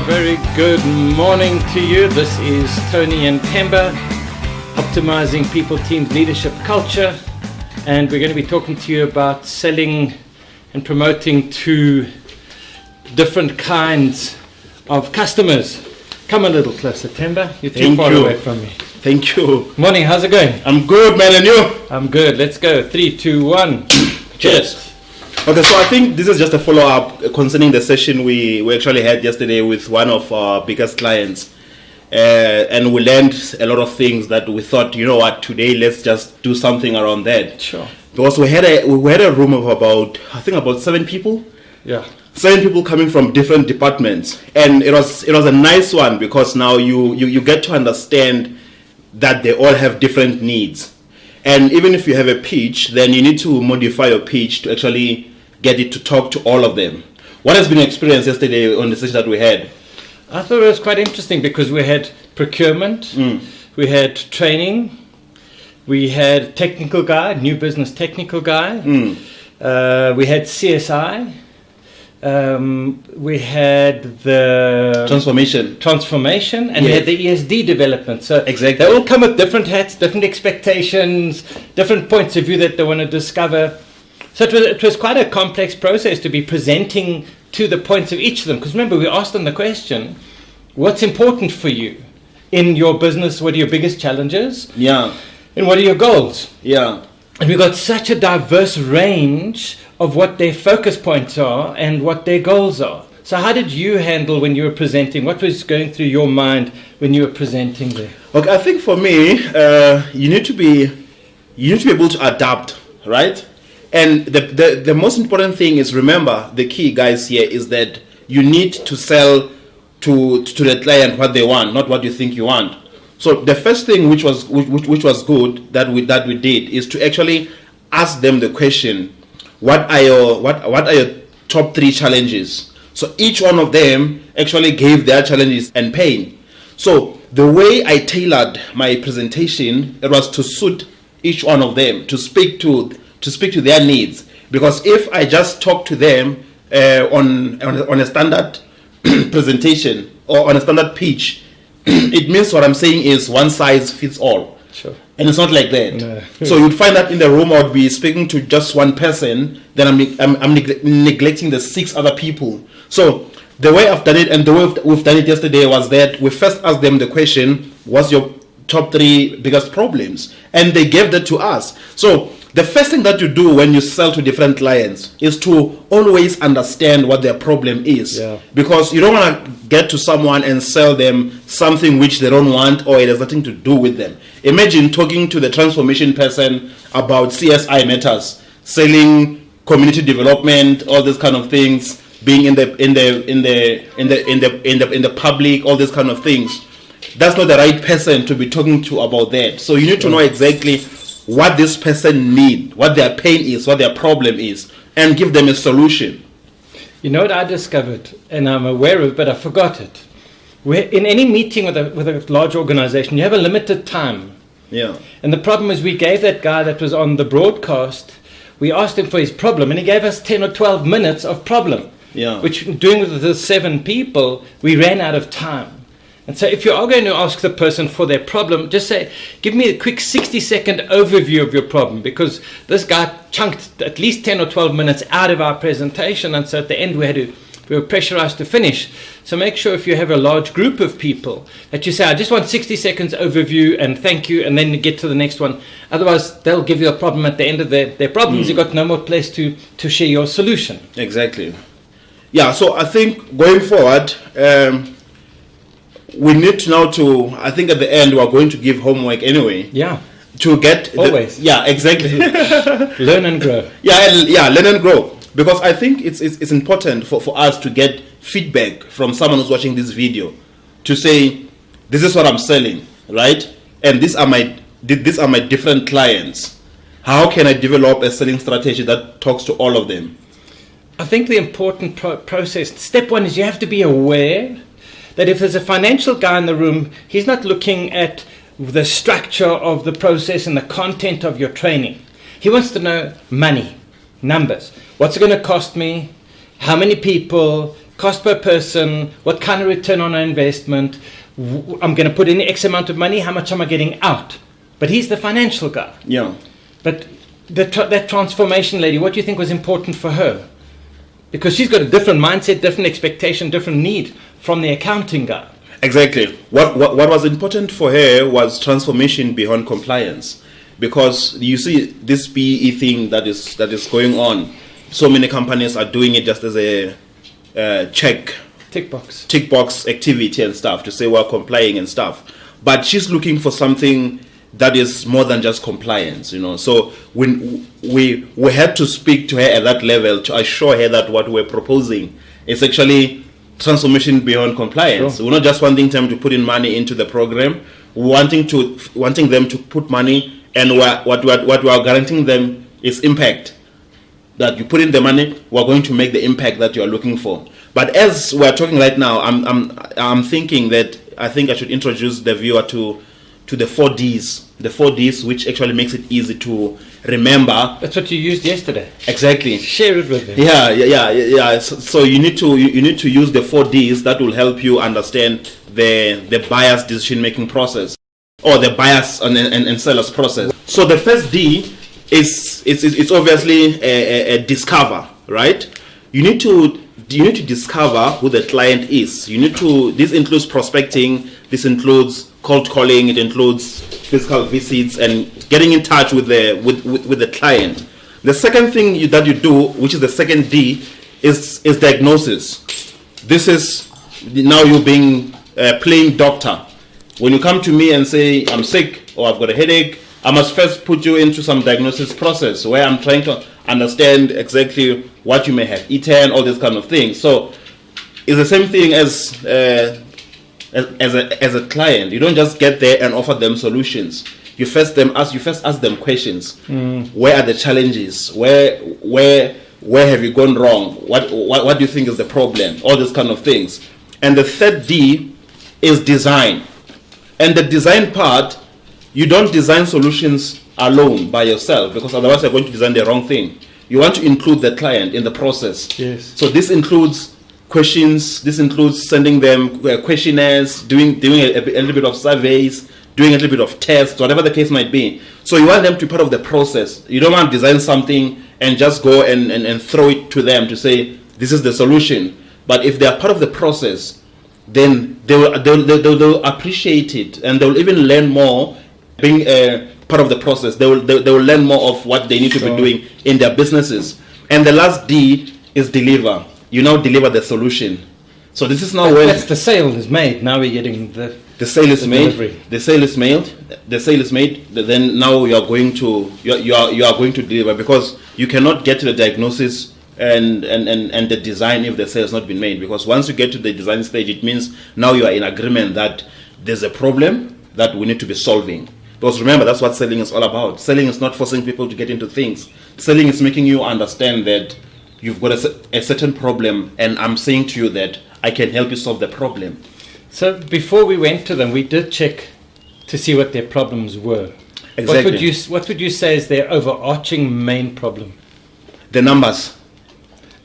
very good morning to you. This is Tony and Themba, optimizing people, teams, leadership, culture, and we're going to be talking to you about selling and promoting to different kinds of customers. Come a little closer, Themba. You're too far away from me. Thank you. Morning, how's it going? I'm good, man, and you? I'm good. Let's go. 3, 2, 1. Cheers. Okay, so I think this is just a follow-up concerning the session we actually had yesterday with one of our biggest clients. And we learned a lot of things that we thought, you know what, today let's just do something around that. Sure. Because we had a room of about 7 people. Yeah. 7 people coming from different departments. And it was a nice one because now you get to understand that they all have different needs. And even if you have a pitch, then you need to modify your pitch to actually get it to talk to all of them. What has been your experience yesterday on the session that we had? I thought it was quite interesting because we had procurement, we had training, we had technical guy, new business technical guy, we had CSI, we had the transformation, and we had the ESD development. So exactly, they all come with different hats, different expectations, different points of view that they want to discover. So it was quite a complex process to be presenting to the points of each of them. Because remember, we asked them the question, what's important for you in your business? What are your biggest challenges? Yeah. And what are your goals? Yeah. And we got such a diverse range of what their focus points are and what their goals are. So how did you handle when you were presenting? What was going through your mind when you were presenting there? Okay, I think for me, you need to be able to adapt, right? And the most important thing is, remember, the key, guys, here is that you need to sell to the client what they want, not what you think you want. So the first thing which was good that we did is to actually ask them the question, what are your top 3 challenges? So each one of them actually gave their challenges and pain. So the way I tailored my presentation, it was to suit each one of them, to speak to their needs. Because if I just talk to them on a standard presentation or on a standard pitch, it means what I'm saying is one size fits all. Sure. And it's not like that. No. So you'd find that in the room I would be speaking to just one person, then I'm neglecting the 6 other people. So the way I've done it and the way we've done it yesterday was that we first asked them the question, what's your top 3 biggest problems? And they gave that to us. So the first thing that you do when you sell to different clients is to always understand what their problem is. Yeah. Because you don't want to get to someone and sell them something which they don't want or it has nothing to do with them. Imagine talking to the transformation person about CSI matters, selling community development, all these kind of things, being in the public, all these kind of things. That's not the right person to be talking to about that. So you need to know exactly what this person needs, what their pain is, what their problem is, and give them a solution. You know what I discovered, and I'm aware of it, but I forgot it. In any meeting with a large organization, you have a limited time. Yeah. And the problem is we gave that guy that was on the broadcast, we asked him for his problem, and he gave us 10 or 12 minutes of problem. Yeah. Which, doing with the 7 people, we ran out of time. And so if you are going to ask the person for their problem, just say, give me a quick 60-second overview of your problem, because this guy chunked at least 10 or 12 minutes out of our presentation, and so at the end we were pressurized to finish. So make sure if you have a large group of people that you say, I just want 60 seconds overview and thank you, and then you get to the next one. Otherwise, they'll give you a problem at the end of their problems. You've got no more place to share your solution. Exactly. Yeah, so I think going forward, we need to now I think at the end we are going to give homework anyway. Yeah. To get always. Yeah, exactly. Learn and grow. Yeah, learn and grow. Because I think it's important for us to get feedback from someone who's watching this video to say, this is what I'm selling, right? And these are my different clients. How can I develop a selling strategy that talks to all of them? I think the important process, step 1 is you have to be aware that if there's a financial guy in the room, he's not looking at the structure of the process and the content of your training. He wants to know money, numbers. What's it going to cost me? How many people? cost per person, what kind of return on our investment, I'm going to put in X amount of money, how much am I getting out? But he's the financial guy. Yeah. But that transformation lady, what do you think was important for her? Because she's got a different mindset, different expectation, different need from the accounting guy. Exactly. What was important for her was transformation beyond compliance, because you see this PE thing that is going on. So many companies are doing it just as a tick box activity and stuff to say we're complying and stuff. But she's looking for something that is more than just compliance, So when we had to speak to her at that level to assure her that what we're proposing is actually transformation beyond compliance. Sure. We're not just wanting them to put in money into the program. We're wanting them to put money, and what we are guaranteeing them is impact. That you put in the money, we're going to make the impact that you are looking for. But as we're talking right now, I'm thinking that I think I should introduce the viewer to the 4Ds. The 4Ds, which actually makes it easy to remember. That's what you used yesterday. Exactly. Share it with them. Yeah. So you need to use the 4Ds that will help you understand the buyer's decision-making process, or the buyer's and seller's process. So the first D is it's obviously a discover, right? You need to discover who the client is. This includes prospecting, this includes cold calling, it includes physical visits and getting in touch with the client. The second thing that you do, which is the second D, is diagnosis. This is now you being playing doctor. When you come to me and say I'm sick or I've got a headache, I must first put you into some diagnosis process where I'm trying to understand exactly what you may have eaten, all these kind of things. So it's the same thing as a client. You don't just get there and offer them solutions. You first ask them questions. Where are the challenges? Where have you gone wrong? What do you think is the problem? All these kind of things. And the third D is design. And the design part, you don't design solutions alone by yourself, because otherwise you're going to design the wrong thing. You want to include the client in the process. Yes. So this includes questions. This includes sending them questionnaires, doing a little bit of surveys, doing a little bit of tests, whatever the case might be. So you want them to be part of the process. You don't want to design something and just go and throw it to them to say this is the solution. But if they are part of the process, then they'll appreciate it, and they'll even learn more. Being part of the process, they will learn more of what they need to be doing in their businesses. And the last D is deliver. You now deliver the solution. So this is now when the sale is made. Now we're getting the sale is made. Delivery. The sale is made. The sale is made. Then now you are going to deliver, because you cannot get to the diagnosis and the design if the sale has not been made. Because once you get to the design stage, it means now you are in agreement that there's a problem that we need to be solving. Because remember, that's what selling is all about. Selling is not forcing people to get into things. Selling is making you understand that you've got a certain problem, and I'm saying to you that I can help you solve the problem. So before we went to them, we did check to see what their problems were. Exactly. What would you say is their overarching main problem? The numbers.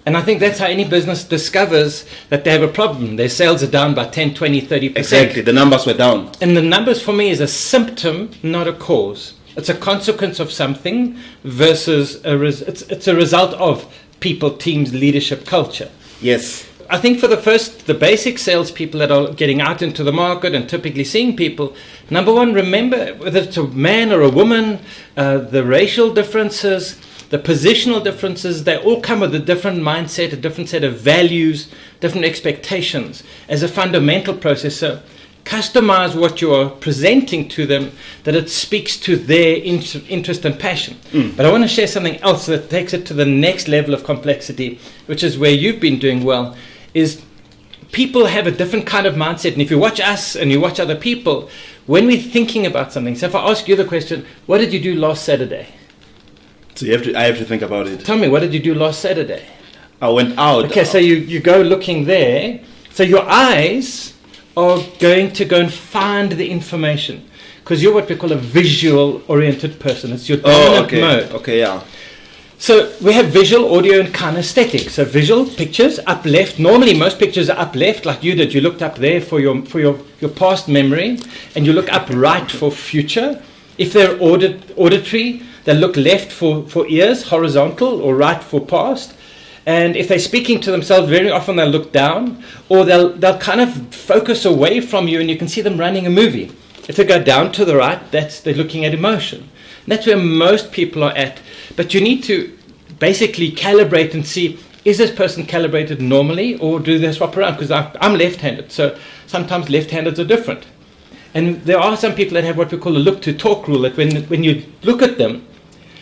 And I think that's how any business discovers that they have a problem. Their sales are down by 10, 20, 30%. Exactly, the numbers were down. And the numbers for me is a symptom, not a cause. It's a consequence of something versus it's a result of people, teams, leadership, culture. Yes. I think for the basic salespeople that are getting out into the market and typically seeing people, number one, remember whether it's a man or a woman, the racial differences, the positional differences, they all come with a different mindset, a different set of values, different expectations as a fundamental process. So customize what you are presenting to them, that it speaks to their interest and passion. But I want to share something else that takes it to the next level of complexity, which is where you've been doing well, is people have a different kind of mindset. And if you watch us and you watch other people, when we're thinking about something, so if I ask you the question, what did you do last Saturday? So I have to think about it. Tell me, what did you do last Saturday? I went out. Okay, so you go looking there. So your eyes are going to go and find the information, because you're what we call a visual-oriented person. It's your dominant mode. Okay, yeah. So we have visual, audio, and kinesthetic. So visual, pictures, up left. Normally most pictures are up left, like you did. You looked up there for your past memory, and you look up right for future. If they're auditory, they'll look left for ears, horizontal, or right for past. And if they're speaking to themselves, very often they'll look down, or they'll kind of focus away from you, and you can see them running a movie. If they go down to the right, they're looking at emotion. And that's where most people are at. But you need to basically calibrate and see, is this person calibrated normally, or do they swap around? Because I'm left-handed, so sometimes left-handeds are different. And there are some people that have what we call a look-to-talk rule, that when you look at them,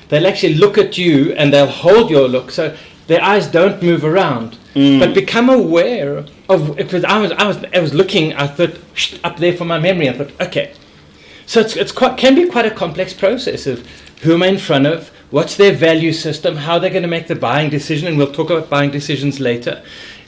they'll actually look at you and they'll hold your look. So their eyes don't move around. But become aware of, because I was looking, I thought, up there for my memory, I thought, okay. So it's can be quite a complex process of who am I in front of, what's their value system, how they're going to make the buying decision, and we'll talk about buying decisions later.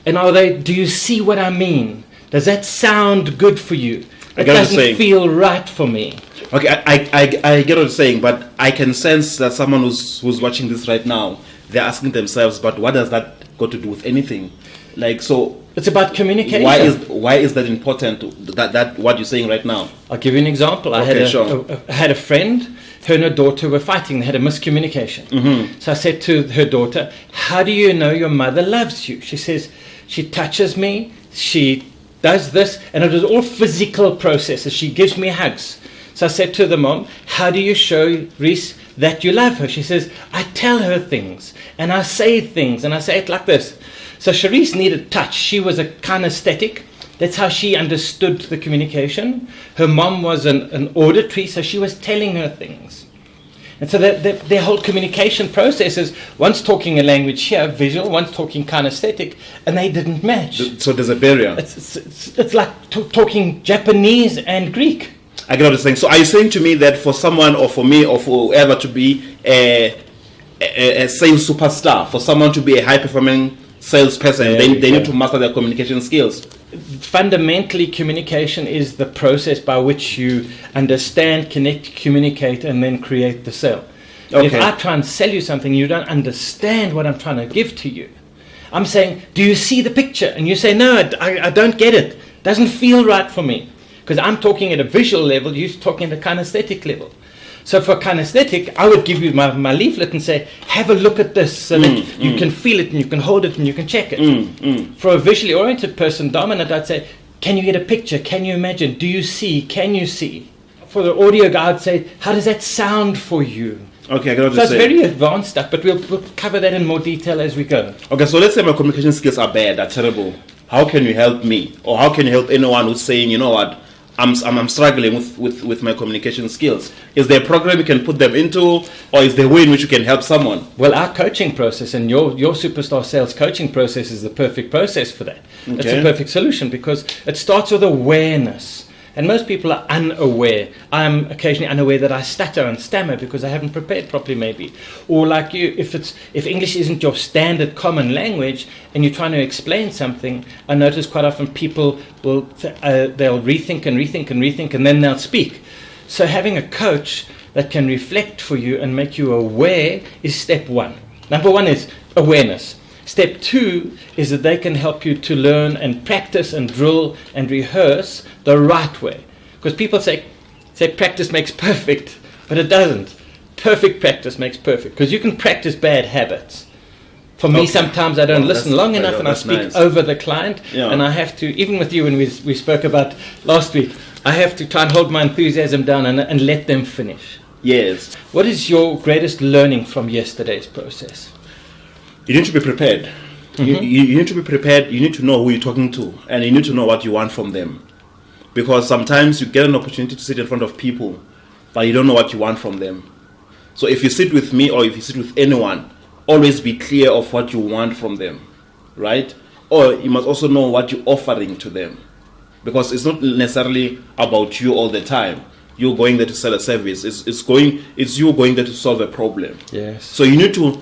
And do you see what I mean? Does that sound good for you? It doesn't feel right for me. Okay, I get what you're saying, but I can sense that someone who's watching this right now, they're asking themselves, but what does that got to do with anything? Like, so it's about communication. Why is that important? That what you're saying right now? I'll give you an example. I had a friend. Her and her daughter were fighting. They had a miscommunication. So I said to her daughter, "How do you know your mother loves you?" She says, "She touches me. She does this," and it was all physical processes. She gives me hugs. So I said to the mom, "How do you show Reese that you love her?" She says, "I tell her things and I say things, and I say it like this." So Charisse needed touch. She was a kinesthetic. That's how she understood the communication. Her mom was an auditory, so she was telling her things. And so their whole communication process is one's talking a language here, visual, one's talking kinesthetic, and they didn't match. So there's a barrier. It's like talking Japanese and Greek. I get what you're saying. So are you saying to me that for someone, or for me, or for whoever to be a sales superstar, for someone to be a high-performing salesperson, they need to master their communication skills? Fundamentally, communication is the process by which you understand, connect, communicate, and then create the sale. Okay. If I try and sell you something, you don't understand what I'm trying to give to you. I'm saying, do you see the picture? And you say, no, I don't get it. Doesn't feel right for me. Because I'm talking at a visual level, you're talking at a kinesthetic level. So for kinesthetic, I would give you my leaflet and say, have a look at this so that you can feel it and you can hold it and you can check it. For a visually oriented person, dominant, I'd say, can you get a picture? Can you imagine? Do you see? Can you see? For the audio guy, I'd say, how does that sound for you? Okay, I got so it's very advanced stuff, but we'll cover that in more detail as we go. Okay, so let's say my communication skills are bad, are terrible. How can you help me? Or how can you help anyone who's saying, you know what, I'm struggling with my communication skills? Is there a program you can put them into, or is there a way in which you can help someone? Well, our coaching process and your superstar sales coaching process is the perfect process for that. Okay. It's a perfect solution because it starts with awareness. And most people are unaware. I'm occasionally unaware that I stutter and stammer because I haven't prepared properly, maybe. Or like you, if English isn't your standard common language and you're trying to explain something, I notice quite often people will they'll rethink and then they'll speak. So having a coach that can reflect for you and make you aware is step one. Number one is awareness. Step two is that they can help you to learn and practice and drill and rehearse the right way. Because people say practice makes perfect, but it doesn't. Perfect practice makes perfect. Because you can practice bad habits. For me, sometimes I don't listen long enough and I speak over the client. Yeah. And I have to, even with you when we spoke about last week, I have to try and hold my enthusiasm down and let them finish. Yes. What is your greatest learning from yesterday's process? You need to be prepared. You need to be prepared. You need to know who you're talking to, and you need to know what you want from them. Because sometimes you get an opportunity to sit in front of people, but you don't know what you want from them. So if you sit with me or if you sit with anyone, always be clear of what you want from them, right? Or you must also know what you're offering to them. Because it's not necessarily about you all the time. You're going there to sell a service. It's you going there to solve a problem. Yes. So you need to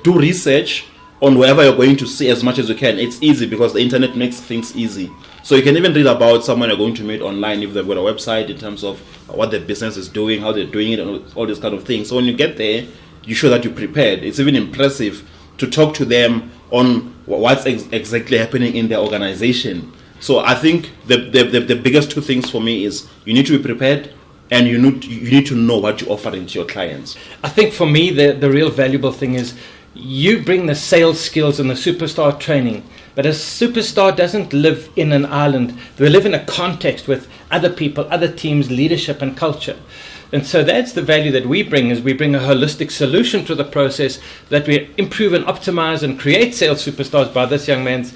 do research on wherever you're going to see as much as you can. It's easy because the internet makes things easy. So you can even read about someone you're going to meet online if they've got a website in terms of what their business is doing, how they're doing it, and all these kind of things. So when you get there, you show that you're prepared. It's even impressive to talk to them on what's exactly happening in their organization. So I think the biggest two things for me is you need to be prepared, and you need to know what you're offering to your clients. I think for me, the real valuable thing is you bring the sales skills and the superstar training, but a superstar doesn't live in an island. They live in a context with other people, other teams, leadership and culture. And so that's the value that we bring, is we bring a holistic solution to the process, that we improve and optimize and create sales superstars by this young man's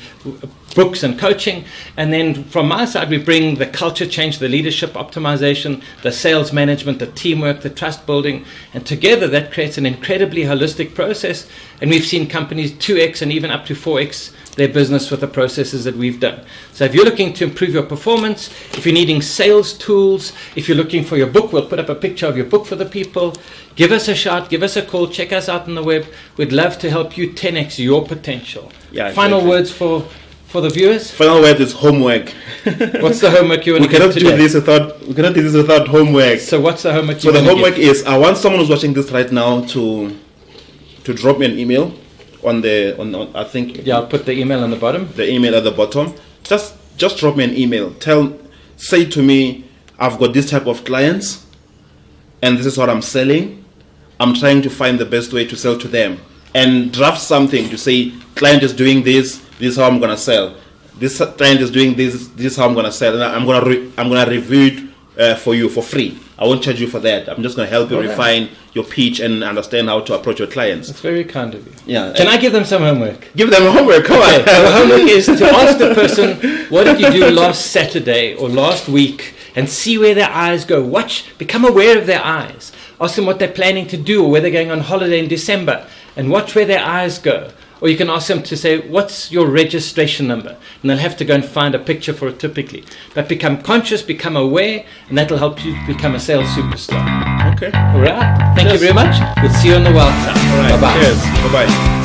books and coaching. And then from my side, we bring the culture change, the leadership optimization, the sales management, the teamwork, the trust building. And together that creates an incredibly holistic process. And we've seen companies 2x and even up to 4x their business with the processes that we've done. So if you're looking to improve your performance, if you're needing sales tools, if you're looking for your book, we'll put up a picture of your book for the people. Give us a shout, give us a call, check us out on the web. We'd love to help you 10x your potential. Yeah, Final exactly. words for the viewers? Final word is homework. What's the homework you want We to cannot give do today? this without homework. So what's the homework So you the want to homework give? is, I want someone who's watching this right now to drop me an email on I think Yeah, I'll put the email on the bottom. the email at the bottom. Just drop me an email. Say to me, I've got this type of clients, and this is what I'm selling. I'm trying to find the best way to sell to them, and draft something to say, client is doing this. This is how I'm gonna sell. This client is doing this. This is how I'm gonna sell, and I'm gonna review it for you for free. I won't charge you for that. I'm just gonna help you Okay. refine your pitch and understand how to approach your clients. That's very kind of you. Yeah. Can I give them some homework? Give them homework? Come Okay, on. so the homework is to ask the person, what did you do last Saturday or last week, and see where their eyes go. Become aware of their eyes. Ask them what they're planning to do, or where they're going on holiday in December, and watch where their eyes go. Or you can ask them to say, what's your registration number? And they'll have to go and find a picture for it typically. But become conscious, become aware, and that'll help you become a sales superstar. Okay. All right. Thank you very much. We'll see you on the wild side. All right. Bye-bye. Cheers. Bye-bye.